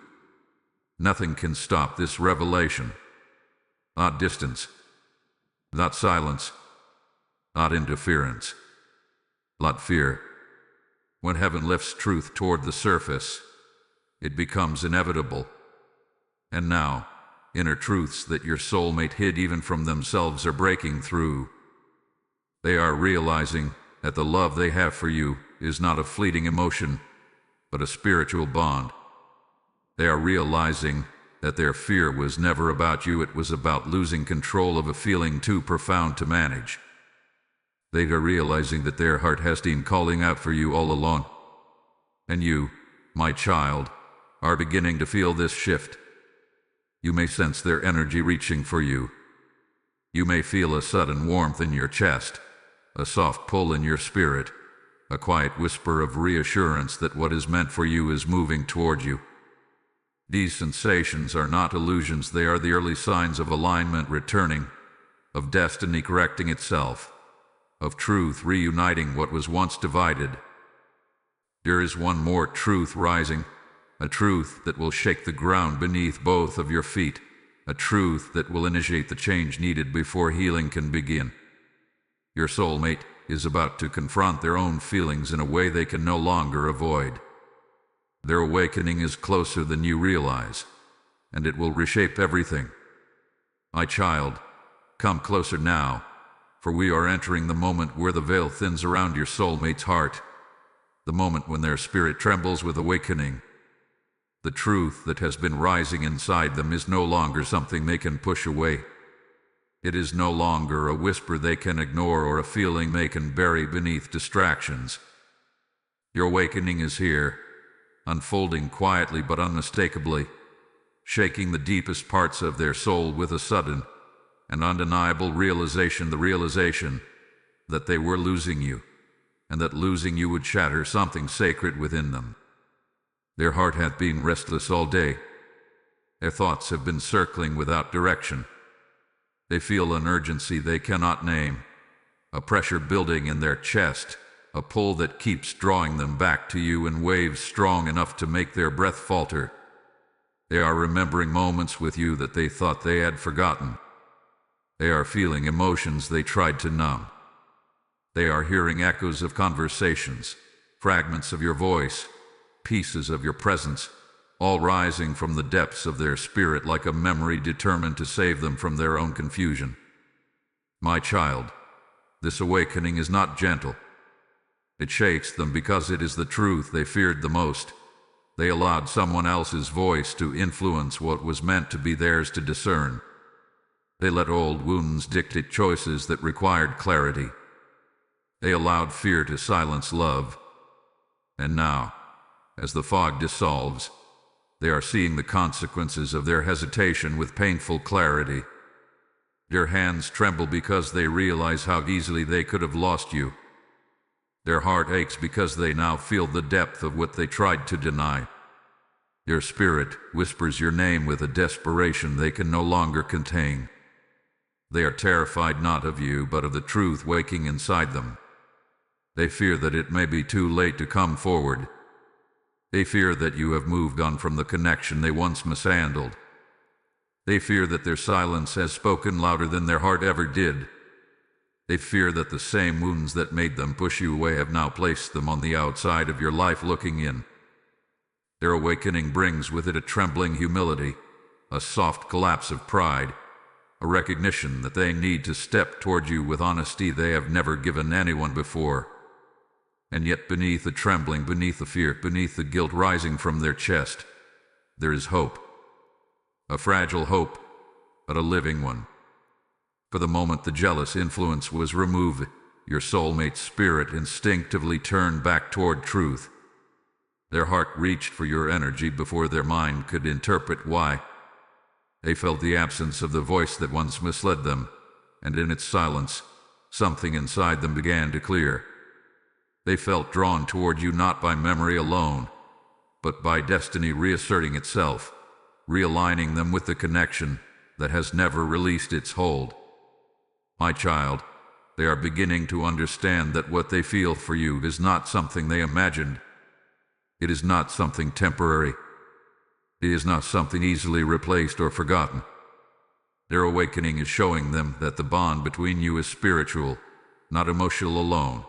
Nothing can stop this revelation. Not distance, not silence, not interference, not fear. When heaven lifts truth toward the surface, it becomes inevitable. And now, inner truths that your soulmate hid even from themselves are breaking through. They are realizing that the love they have for you is not a fleeting emotion, but a spiritual bond. They are realizing that their fear was never about you, it was about losing control of a feeling too profound to manage. They are realizing that their heart has been calling out for you all along. And you, my child, are beginning to feel this shift. You may sense their energy reaching for you. You may feel a sudden warmth in your chest, a soft pull in your spirit, a quiet whisper of reassurance that what is meant for you is moving toward you. These sensations are not illusions, they are the early signs of alignment returning, of destiny correcting itself, of truth reuniting what was once divided. There is one more truth rising, a truth that will shake the ground beneath both of your feet, a truth that will initiate the change needed before healing can begin. Your soulmate is about to confront their own feelings in a way they can no longer avoid. Their awakening is closer than you realize, and it will reshape everything. My child, come closer now, for we are entering the moment where the veil thins around your soulmate's heart, the moment when their spirit trembles with awakening. The truth that has been rising inside them is no longer something they can push away. It is no longer a whisper they can ignore or a feeling they can bury beneath distractions. Your awakening is here, unfolding quietly but unmistakably, shaking the deepest parts of their soul with a sudden and undeniable realization, the realization that they were losing you, and that losing you would shatter something sacred within them. Their heart hath been restless all day. Their thoughts have been circling without direction. They feel an urgency they cannot name, a pressure building in their chest, a pull that keeps drawing them back to you in waves strong enough to make their breath falter. They are remembering moments with you that they thought they had forgotten. They are feeling emotions they tried to numb. They are hearing echoes of conversations, fragments of your voice, pieces of your presence, all rising from the depths of their spirit like a memory determined to save them from their own confusion. My child, this awakening is not gentle. It shakes them because it is the truth they feared the most. They allowed someone else's voice to influence what was meant to be theirs to discern. They let old wounds dictate choices that required clarity. They allowed fear to silence love. And now, as the fog dissolves, they are seeing the consequences of their hesitation with painful clarity. Their hands tremble because they realize how easily they could have lost you. Their heart aches because they now feel the depth of what they tried to deny. Their spirit whispers your name with a desperation they can no longer contain. They are terrified not of you, but of the truth waking inside them. They fear that it may be too late to come forward. They fear that you have moved on from the connection they once mishandled. They fear that their silence has spoken louder than their heart ever did. They fear that the same wounds that made them push you away have now placed them on the outside of your life looking in. Their awakening brings with it a trembling humility, a soft collapse of pride, a recognition that they need to step toward you with honesty they have never given anyone before. And yet beneath the trembling, beneath the fear, beneath the guilt rising from their chest, there is hope. A fragile hope, but a living one. For the moment the jealous influence was removed, your soulmate's spirit instinctively turned back toward truth. Their heart reached for your energy before their mind could interpret why. They felt the absence of the voice that once misled them, and in its silence, something inside them began to clear. They felt drawn toward you not by memory alone, but by destiny reasserting itself, realigning them with the connection that has never released its hold. My child, they are beginning to understand that what they feel for you is not something they imagined. It is not something temporary. It is not something easily replaced or forgotten. Their awakening is showing them that the bond between you is spiritual, not emotional alone.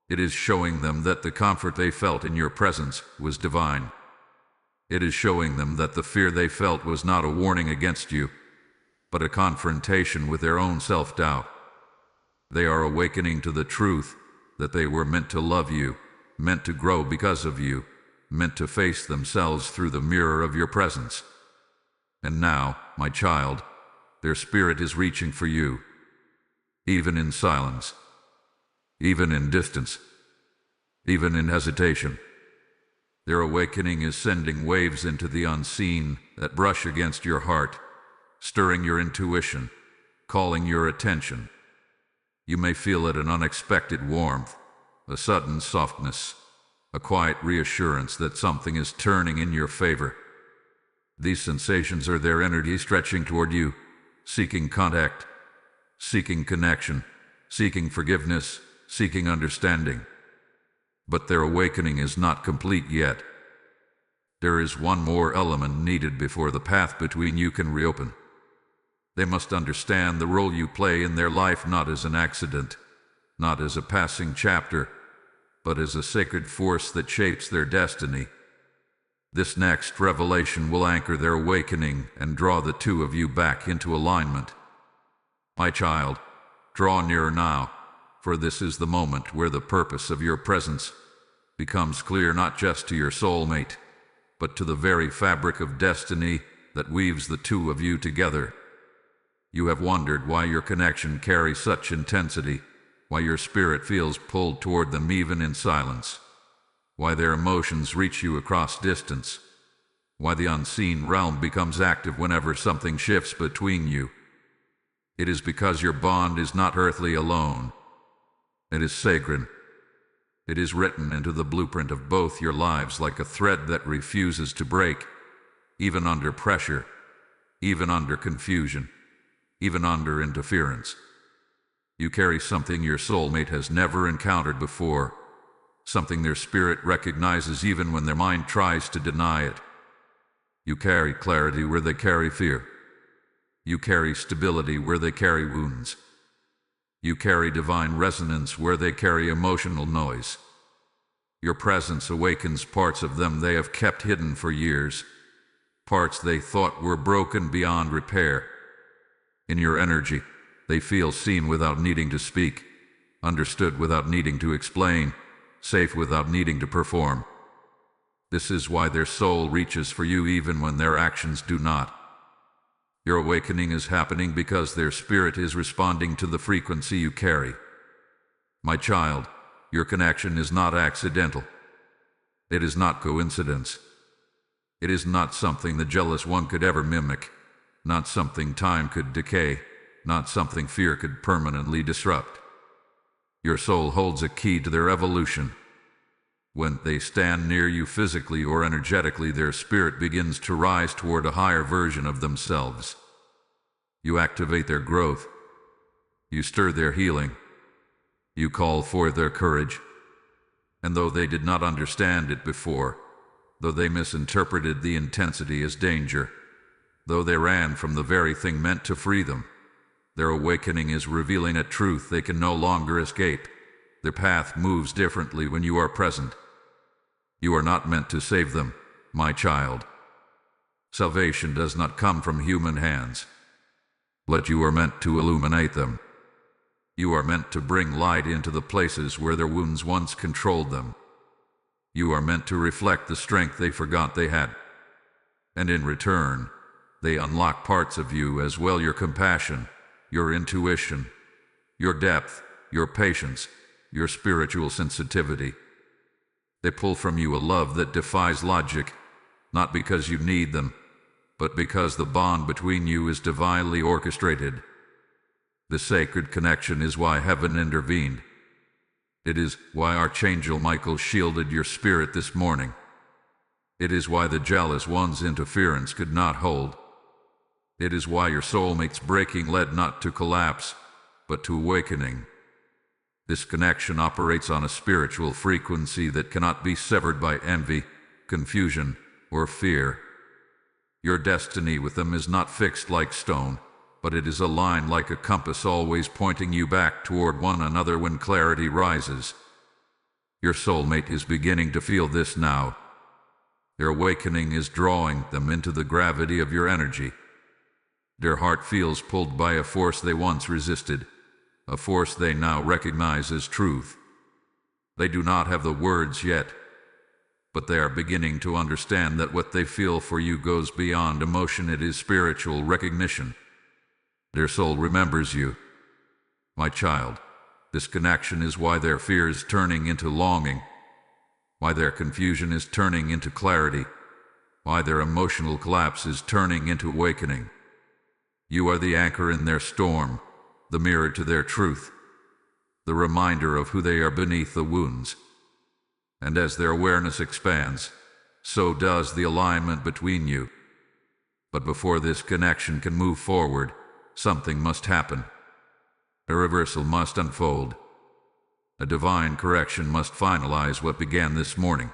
It is showing them that the comfort they felt in your presence was divine. It is showing them that the fear they felt was not a warning against you, but a confrontation with their own self-doubt. They are awakening to the truth that they were meant to love you, meant to grow because of you, meant to face themselves through the mirror of your presence. And now, my child, their spirit is reaching for you, even in silence, even in distance, even in hesitation. Their awakening is sending waves into the unseen that brush against your heart, stirring your intuition, calling your attention. You may feel it an unexpected warmth, a sudden softness, a quiet reassurance that something is turning in your favor. These sensations are their energy stretching toward you, seeking contact, seeking connection, seeking forgiveness, seeking understanding. But their awakening is not complete yet. There is one more element needed before the path between you can reopen. They must understand the role you play in their life, not as an accident, not as a passing chapter, but as a sacred force that shapes their destiny. This next revelation will anchor their awakening and draw the two of you back into alignment. My child, draw nearer now, for this is the moment where the purpose of your presence becomes clear, not just to your soulmate, but to the very fabric of destiny that weaves the two of you together. You have wondered why your connection carries such intensity, why your spirit feels pulled toward them even in silence, why their emotions reach you across distance, why the unseen realm becomes active whenever something shifts between you. It is because your bond is not earthly alone. It is sacred. It is written into the blueprint of both your lives like a thread that refuses to break, even under pressure, even under confusion, even under interference. You carry something your soulmate has never encountered before, something their spirit recognizes even when their mind tries to deny it. You carry clarity where they carry fear. You carry stability where they carry wounds. You carry divine resonance where they carry emotional noise. Your presence awakens parts of them they have kept hidden for years, parts they thought were broken beyond repair. In your energy, they feel seen without needing to speak, understood without needing to explain, safe without needing to perform. This is why their soul reaches for you even when their actions do not. Your awakening is happening because their spirit is responding to the frequency you carry. My child, your connection is not accidental. It is not coincidence. It is not something the jealous one could ever mimic, not something time could decay, not something fear could permanently disrupt. Your soul holds a key to their evolution. When they stand near you physically or energetically, their spirit begins to rise toward a higher version of themselves. You activate their growth. You stir their healing. You call for their courage. And though they did not understand it before, though they misinterpreted the intensity as danger, though they ran from the very thing meant to free them, their awakening is revealing a truth they can no longer escape. Their path moves differently when you are present. You are not meant to save them, my child. Salvation does not come from human hands, but you are meant to illuminate them. You are meant to bring light into the places where their wounds once controlled them. You are meant to reflect the strength they forgot they had. And in return, they unlock parts of you as well: your compassion, your intuition, your depth, your patience, your spiritual sensitivity. They pull from you a love that defies logic, not because you need them, but because the bond between you is divinely orchestrated. The sacred connection is why heaven intervened. It is why Archangel Michael shielded your spirit this morning. It is why the jealous one's interference could not hold. It is why your soulmate's breaking led not to collapse, but to awakening. This connection operates on a spiritual frequency that cannot be severed by envy, confusion, or fear. Your destiny with them is not fixed like stone, but it is aligned like a compass, always pointing you back toward one another when clarity rises. Your soulmate is beginning to feel this now. Their awakening is drawing them into the gravity of your energy. Their heart feels pulled by a force they once resisted, a force they now recognize as truth. They do not have the words yet, but they are beginning to understand that what they feel for you goes beyond emotion. It is spiritual recognition. Their soul remembers you. My child, this connection is why their fear is turning into longing, why their confusion is turning into clarity, why their emotional collapse is turning into awakening. You are the anchor in their storm, the mirror to their truth, the reminder of who they are beneath the wounds. And as their awareness expands, so does the alignment between you. But before this connection can move forward, something must happen. A reversal must unfold. A divine correction must finalize what began this morning.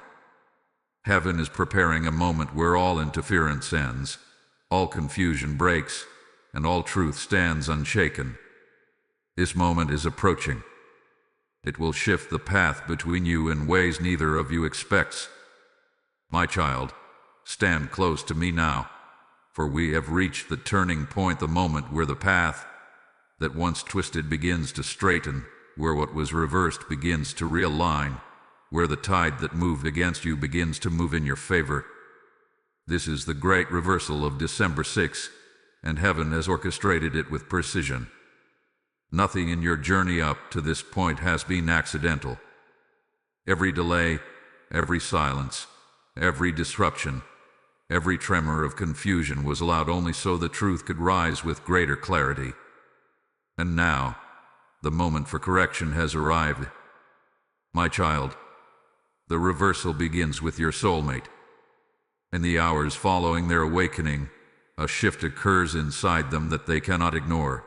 Heaven is preparing a moment where all interference ends, all confusion breaks, and all truth stands unshaken. This moment is approaching. It will shift the path between you in ways neither of you expects. My child, stand close to me now, for we have reached the turning point, the moment where the path that once twisted begins to straighten, where what was reversed begins to realign, where the tide that moved against you begins to move in your favor. This is the great reversal of December 6, and heaven has orchestrated it with precision. Nothing in your journey up to this point has been accidental. Every delay, every silence, every disruption, every tremor of confusion was allowed only so the truth could rise with greater clarity. And now, the moment for correction has arrived. My child, the reversal begins with your soulmate. In the hours following their awakening, a shift occurs inside them that they cannot ignore.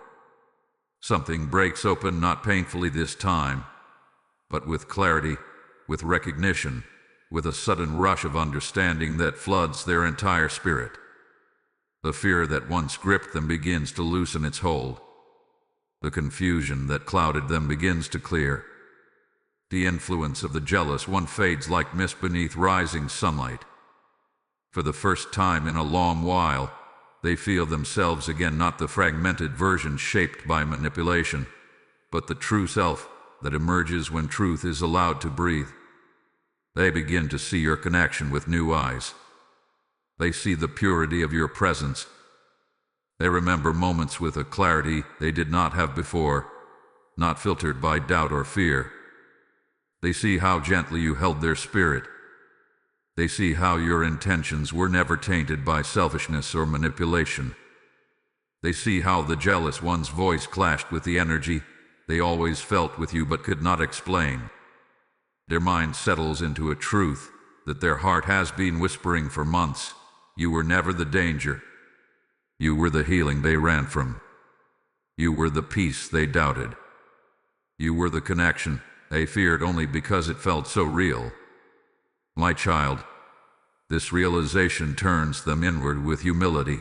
Something breaks open, not painfully this time, but with clarity, with recognition, with a sudden rush of understanding that floods their entire spirit. The fear that once gripped them begins to loosen its hold. The confusion that clouded them begins to clear. The influence of the jealous one fades like mist beneath rising sunlight. For the first time in a long while, they feel themselves again, not the fragmented version shaped by manipulation, but the true self that emerges when truth is allowed to breathe. They begin to see your connection with new eyes. They see the purity of your presence. They remember moments with a clarity they did not have before, not filtered by doubt or fear. They see how gently you held their spirit. They see how your intentions were never tainted by selfishness or manipulation. They see how the jealous one's voice clashed with the energy they always felt with you but could not explain. Their mind settles into a truth that their heart has been whispering for months. You were never the danger. You were the healing they ran from. You were the peace they doubted. You were the connection they feared only because it felt so real. My child, this realization turns them inward with humility.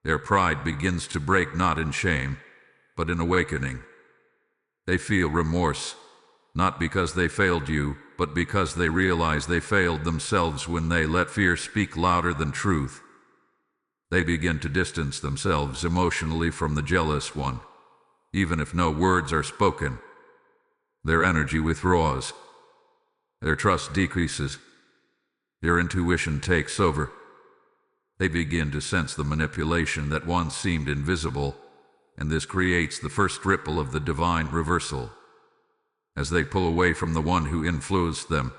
Their pride begins to break not in shame, but in awakening. They feel remorse, not because they failed you, but because they realize they failed themselves when they let fear speak louder than truth. They begin to distance themselves emotionally from the jealous one, even if no words are spoken. Their energy withdraws. Their trust decreases. Their intuition takes over. They begin to sense the manipulation that once seemed invisible, and this creates the first ripple of the divine reversal. As they pull away from the one who influenced them,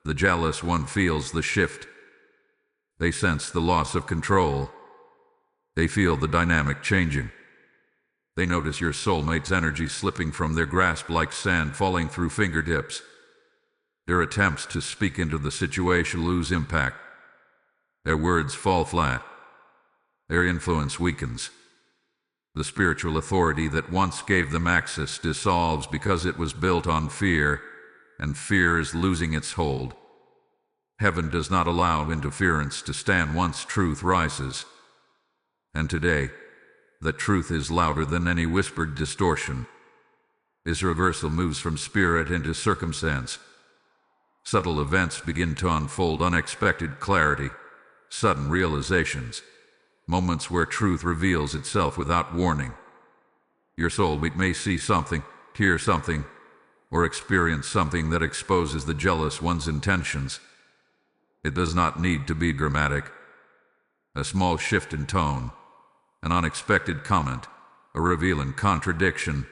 the jealous one feels the shift. They sense the loss of control. They feel the dynamic changing. They notice your soulmate's energy slipping from their grasp like sand falling through fingertips. Their attempts to speak into the situation lose impact. Their words fall flat. Their influence weakens. The spiritual authority that once gave them access dissolves because it was built on fear, and fear is losing its hold. Heaven does not allow interference to stand once truth rises. And today, the truth is louder than any whispered distortion. This reversal moves from spirit into circumstance. Subtle events begin to unfold, unexpected clarity, sudden realizations, moments where truth reveals itself without warning. Your soulmate may see something, hear something, or experience something that exposes the jealous one's intentions. It does not need to be dramatic. A small shift in tone, an unexpected comment, a revealing contradiction,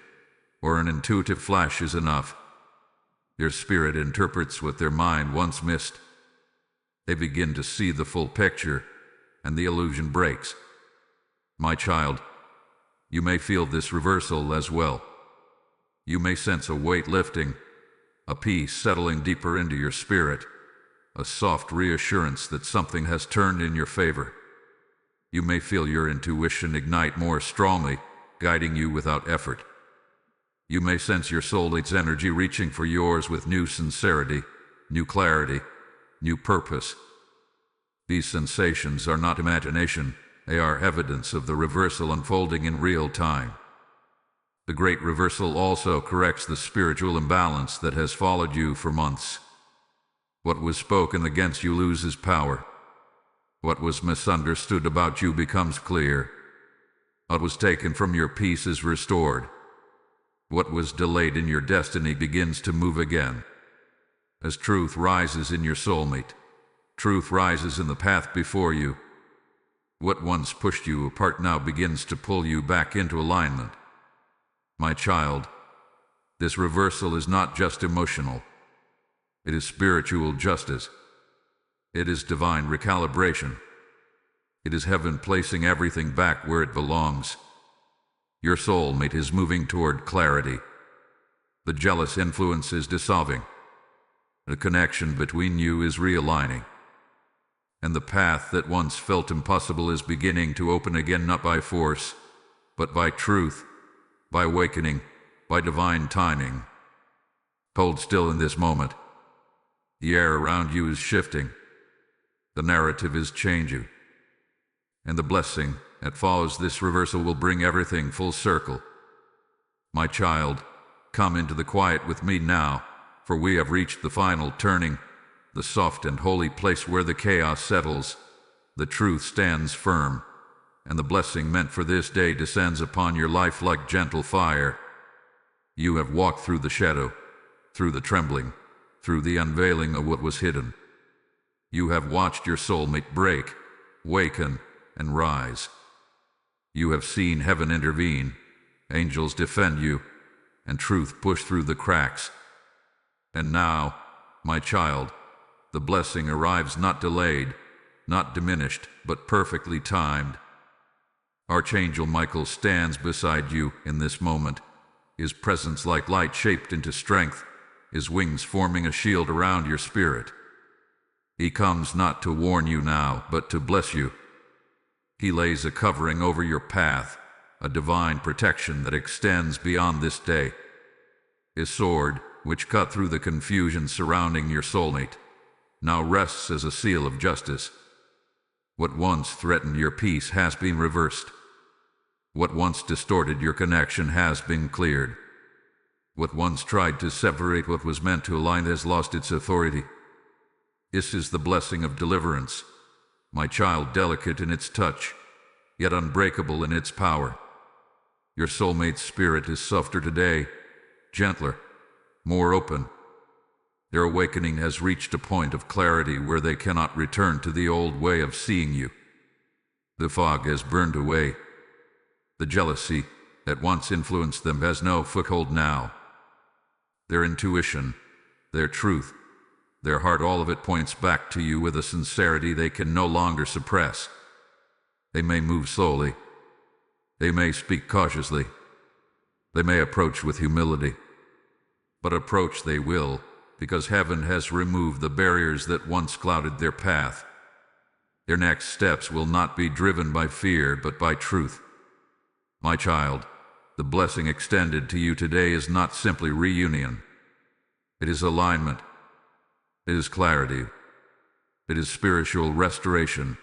or an intuitive flash is enough. Your spirit interprets what their mind once missed. They begin to see the full picture, and the illusion breaks. My child, you may feel this reversal as well. You may sense a weight lifting, a peace settling deeper into your spirit, a soft reassurance that something has turned in your favor. You may feel your intuition ignite more strongly, guiding you without effort. You may sense your soulmate's energy reaching for yours with new sincerity, new clarity, new purpose. These sensations are not imagination, they are evidence of the reversal unfolding in real time. The great reversal also corrects the spiritual imbalance that has followed you for months. What was spoken against you loses power. What was misunderstood about you becomes clear. What was taken from your peace is restored. What was delayed in your destiny begins to move again. As truth rises in your soulmate, truth rises in the path before you. What once pushed you apart now begins to pull you back into alignment. My child, this reversal is not just emotional. It is spiritual justice. It is divine recalibration. It is heaven placing everything back where it belongs. Your soulmate is moving toward clarity. The jealous influence is dissolving. The connection between you is realigning. And the path that once felt impossible is beginning to open again, not by force, but by truth, by awakening, by divine timing. Hold still in this moment. The air around you is shifting. The narrative is changing. And the blessing that follows this reversal will bring everything full circle. My child, come into the quiet with me now, for we have reached the final turning, the soft and holy place where the chaos settles, the truth stands firm, and the blessing meant for this day descends upon your life like gentle fire. You have walked through the shadow, through the trembling, through the unveiling of what was hidden. You have watched your soulmate break, waken, and rise. You have seen heaven intervene, angels defend you, and truth push through the cracks. And now, my child, the blessing arrives not delayed, not diminished, but perfectly timed. Archangel Michael stands beside you in this moment, his presence like light shaped into strength, his wings forming a shield around your spirit. He comes not to warn you now, but to bless you. He lays a covering over your path, a divine protection that extends beyond this day. His sword, which cut through the confusion surrounding your soulmate, now rests as a seal of justice. What once threatened your peace has been reversed. What once distorted your connection has been cleared. What once tried to separate what was meant to align has lost its authority. This is the blessing of deliverance, my child, delicate in its touch, yet unbreakable in its power. Your soulmate's spirit is softer today, gentler, more open. Their awakening has reached a point of clarity where they cannot return to the old way of seeing you. The fog has burned away. The jealousy that once influenced them has no foothold now. Their intuition, their truth, their heart, all of it points back to you with a sincerity they can no longer suppress. They may move slowly. They may speak cautiously. They may approach with humility. But approach they will, because heaven has removed the barriers that once clouded their path. Their next steps will not be driven by fear, but by truth. My child, the blessing extended to you today is not simply reunion. It is alignment. It is clarity. It is spiritual restoration.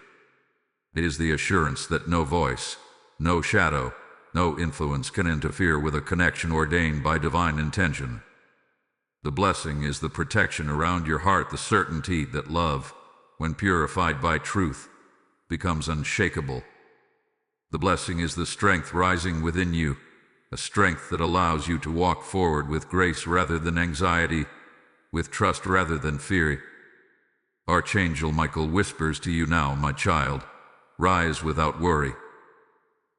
It is the assurance that no voice, no shadow, no influence can interfere with a connection ordained by divine intention. The blessing is the protection around your heart, the certainty that love, when purified by truth, becomes unshakable. The blessing is the strength rising within you, a strength that allows you to walk forward with grace rather than anxiety, with trust rather than fear. Archangel Michael whispers to you now, my child, rise without worry,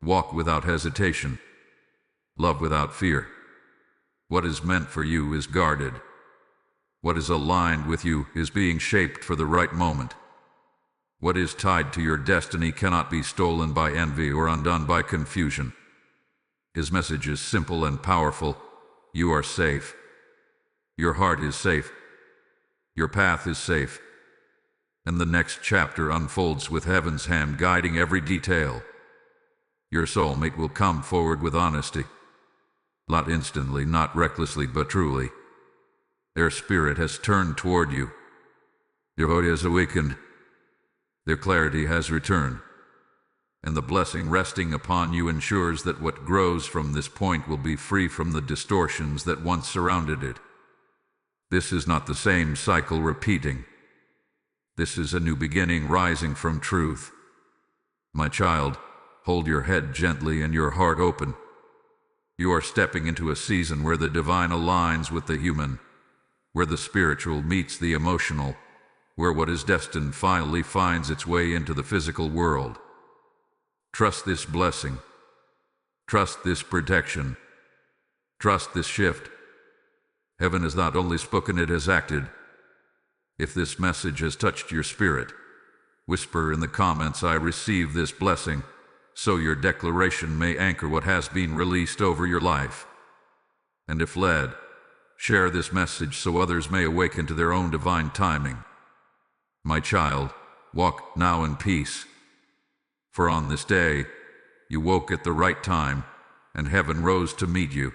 walk without hesitation, love without fear. What is meant for you is guarded. What is aligned with you is being shaped for the right moment. What is tied to your destiny cannot be stolen by envy or undone by confusion. His message is simple and powerful. You are safe. Your heart is safe. Your path is safe. And the next chapter unfolds with heaven's hand guiding every detail. Your soulmate will come forward with honesty. Not instantly, not recklessly, but truly. Their spirit has turned toward you. Your heart has awakened. Their clarity has returned. And the blessing resting upon you ensures that what grows from this point will be free from the distortions that once surrounded it. This is not the same cycle repeating. This is a new beginning rising from truth. My child, hold your head gently and your heart open. You are stepping into a season where the divine aligns with the human, where the spiritual meets the emotional, where what is destined finally finds its way into the physical world. Trust this blessing. Trust this protection. Trust this shift. Heaven has not only spoken, it has acted. If this message has touched your spirit, whisper in the comments, I receive this blessing, so your declaration may anchor what has been released over your life. And if led, share this message so others may awaken to their own divine timing. My child, walk now in peace. For on this day, you woke at the right time, and heaven rose to meet you.